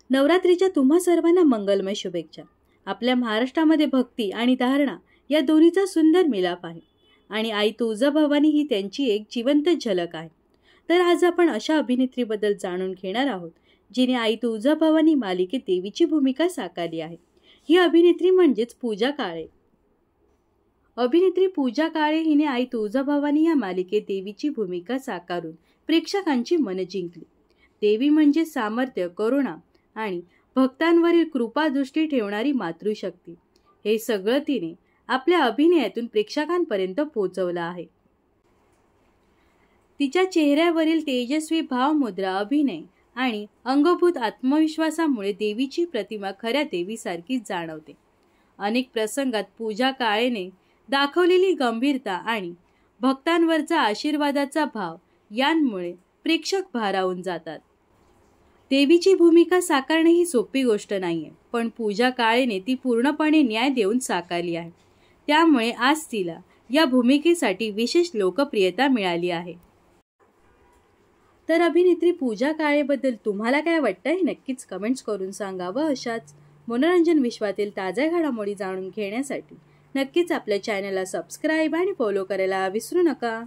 नवरात्रीच्या तुम्हा सर्वांना मंगलमय शुभेच्छा। आपल्या महाराष्ट्रामध्ये भक्ती आणि धारणा या दोन्हीचा सुंदर मिलाप आहे आणि आई तुळजाभवानी ही त्यांची एक जिवंत झलक आहे। तर आज आपण अशा अभिनेत्रीबद्दल जाणून घेणार आहोत जिने आई तुळजाभवानी मालिकेत देवीची भूमिका साकारली आहे। ही अभिनेत्री म्हणजेच पूजा काळे। अभिनेत्री पूजा काळे हिने आई तुळजाभवानी या मालिकेत देवीची भूमिका साकारून प्रेक्षकांची मने जिंकली। देवी म्हणजे सामर्थ्य, करुणा आणि भक्तांवरील कृपादृष्टी ठेवणारी मातृशक्ती। हे सगळं तिने आपल्या अभिनयातून प्रेक्षकांपर्यंत पोहोचवलं आहे। तिच्या चेहऱ्यावरील तेजस्वी भावमुद्रा, अभिनय आणि अंगभूत आत्मविश्वासामुळे देवीची प्रतिमा खऱ्या देवीसारखीच जाणवते। अनेक प्रसंगात पूजा काळेने दाखवलेली गंभीरता आणि भक्तांवरचा आशीर्वादाचा भाव यांमुळे प्रेक्षक भारावून जातात। देवीची भूमिका साकारणे ही सोपी गोष्ट नाहीये, पण पूजा काळेने ती पूर्णपणे न्याय देऊन साकारली आहे। त्यामुळे आज तिला या भूमिकेसाठी विशेष लोकप्रियता मिळाली आहे। तर अभिनेत्री पूजा काळेबद्दल तुम्हाला काय वाटतं हे नक्कीच कमेंट्स करून सांगा व अशाच मनोरंजन विश्वातील ताज्या घडामोडी जाणून घेण्यासाठी नक्कीच आपल्या चॅनलला सबस्क्राईब आणि फॉलो करायला विसरू नका।